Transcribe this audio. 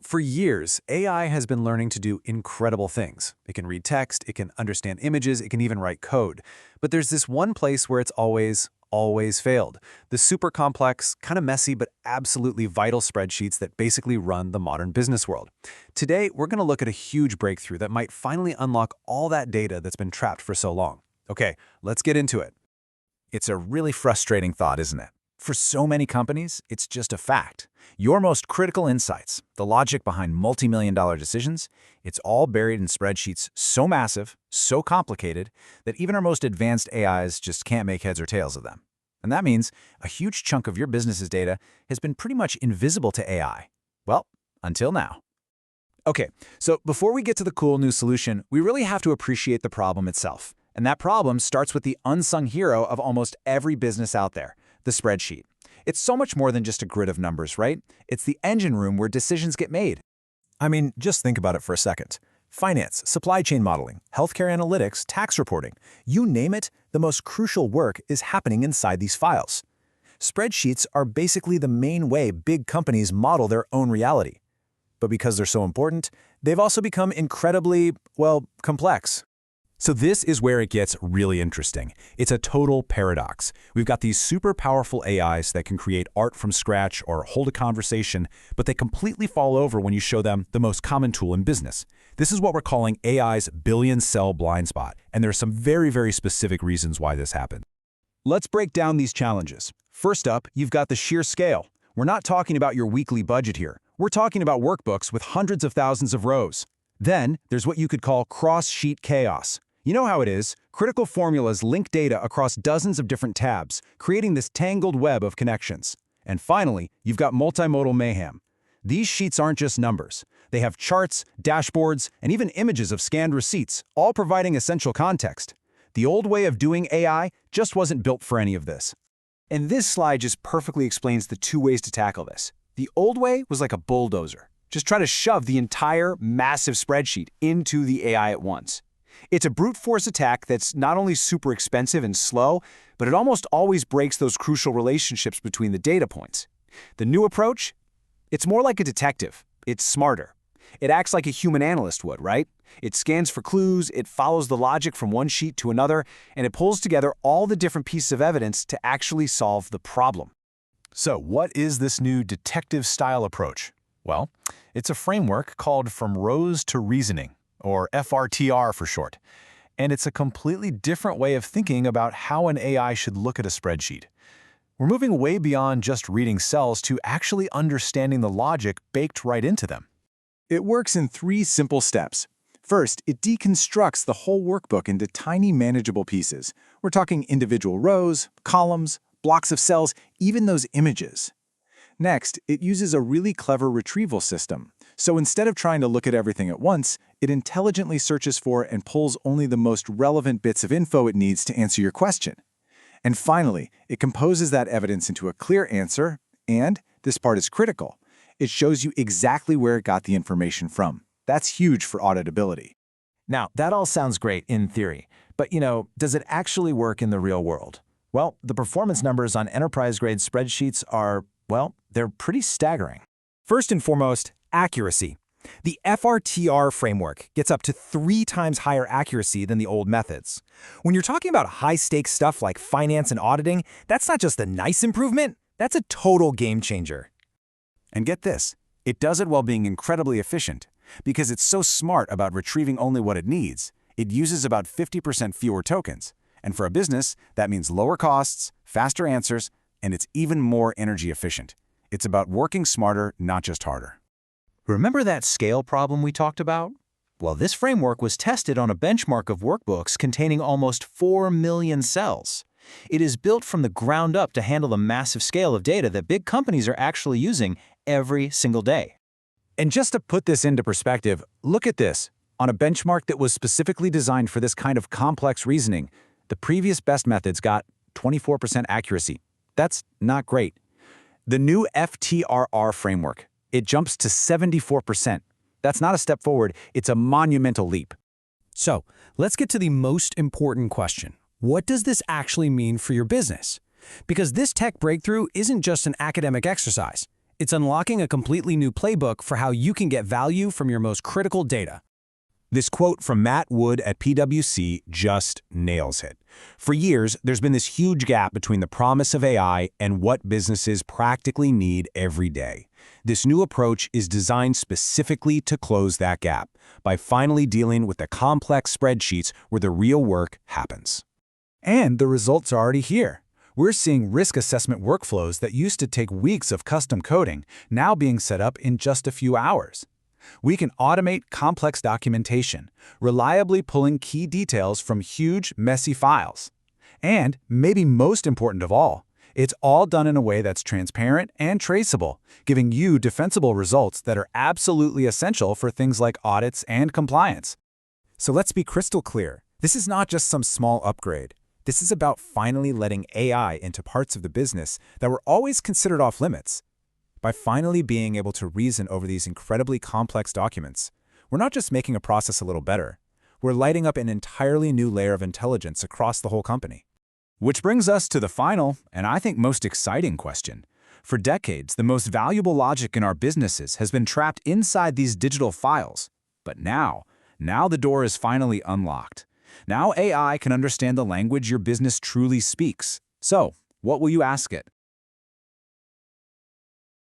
For years, AI has been learning to do incredible things. It can read text, it can understand images, it can even write code. But there's this one place where it's always failed. The super complex, kind of messy, but absolutely vital spreadsheets that basically run the modern business world. Today, we're going to look at a huge breakthrough that might finally unlock all that data that's been trapped for so long. Okay, let's get into it. It's a really frustrating thought, isn't it? For so many companies, it's just a fact. Your most critical insights, the logic behind multi-million-dollar decisions, it's all buried in spreadsheets so massive, so complicated, that even our most advanced AIs just can't make heads or tails of them. And that means a huge chunk of your business's data has been pretty much invisible to AI. Well, until now. Okay, so before we get to the cool new solution, we really have to appreciate the problem itself. And that problem starts with the unsung hero of almost every business out there, the spreadsheet. It's so much more than just a grid of numbers, right? It's the engine room where decisions get made. I mean, just think about it for a second. Finance, supply chain modeling, healthcare analytics, tax reporting, you name it, the most crucial work is happening inside these files. Spreadsheets are basically the main way big companies model their own reality. But because they're so important, they've also become incredibly, complex. So this is where it gets really interesting. It's a total paradox. We've got these super powerful AIs that can create art from scratch or hold a conversation, but they completely fall over when you show them the most common tool in business. This is what we're calling AI's billion-cell blind spot, and there are some very, very specific reasons why this happens. Let's break down these challenges. First up, you've got the sheer scale. We're not talking about your weekly budget here. We're talking about workbooks with hundreds of thousands of rows. Then, there's what you could call cross-sheet chaos. You know how it is. Critical formulas link data across dozens of different tabs, creating this tangled web of connections. And finally, you've got multimodal mayhem. These sheets aren't just numbers. They have charts, dashboards, and even images of scanned receipts, all providing essential context. The old way of doing AI just wasn't built for any of this. And this slide just perfectly explains the two ways to tackle this. The old way was like a bulldozer. Just try to shove the entire massive spreadsheet into the AI at once. It's a brute force attack that's not only super expensive and slow, but it almost always breaks those crucial relationships between the data points. The new approach? It's more like a detective. It's smarter. It acts like a human analyst would, right? It scans for clues, it follows the logic from one sheet to another, and it pulls together all the different pieces of evidence to actually solve the problem. So what is this new detective-style approach? Well, it's a framework called From Rows to Reasoning, or FRTR for short. And it's a completely different way of thinking about how an AI should look at a spreadsheet. We're moving way beyond just reading cells to actually understanding the logic baked right into them. It works in 3 simple steps. First, it deconstructs the whole workbook into tiny manageable pieces. We're talking individual rows, columns, blocks of cells, even those images. Next, it uses a really clever retrieval system. So instead of trying to look at everything at once, it intelligently searches for and pulls only the most relevant bits of info it needs to answer your question. And finally, it composes that evidence into a clear answer, and, this part is critical, it shows you exactly where it got the information from. That's huge for auditability. Now, that all sounds great in theory, but does it actually work in the real world? Well, the performance numbers on enterprise-grade spreadsheets are, they're pretty staggering. First and foremost, accuracy. The FRTR framework gets up to 3 times higher accuracy than the old methods. When you're talking about high-stakes stuff like finance and auditing, that's not just a nice improvement, that's a total game changer. And get this, it does it while being incredibly efficient. Because it's so smart about retrieving only what it needs, it uses about 50% fewer tokens. And for a business, that means lower costs, faster answers, and it's even more energy efficient. It's about working smarter, not just harder. Remember that scale problem we talked about? Well, this framework was tested on a benchmark of workbooks containing almost 4 million cells. It is built from the ground up to handle the massive scale of data that big companies are actually using every single day. And just to put this into perspective, look at this. On a benchmark that was specifically designed for this kind of complex reasoning, the previous best methods got 24% accuracy. That's not great. The new FTRR framework, it jumps to 74%. That's not a step forward, it's a monumental leap. So, let's get to the most important question. What does this actually mean for your business? Because this tech breakthrough isn't just an academic exercise. It's unlocking a completely new playbook for how you can get value from your most critical data. This quote from Matt Wood at PwC just nails it. For years, there's been this huge gap between the promise of AI and what businesses practically need every day. This new approach is designed specifically to close that gap by finally dealing with the complex spreadsheets where the real work happens. And the results are already here. We're seeing risk assessment workflows that used to take weeks of custom coding now being set up in just a few hours. We can automate complex documentation, reliably pulling key details from huge, messy files. And, maybe most important of all, it's all done in a way that's transparent and traceable, giving you defensible results that are absolutely essential for things like audits and compliance. So let's be crystal clear. This is not just some small upgrade. This is about finally letting AI into parts of the business that were always considered off-limits. By finally being able to reason over these incredibly complex documents, we're not just making a process a little better. We're lighting up an entirely new layer of intelligence across the whole company. Which brings us to the final, and I think most exciting question. For decades, the most valuable logic in our businesses has been trapped inside these digital files. But now the door is finally unlocked. Now AI can understand the language your business truly speaks. So, what will you ask it?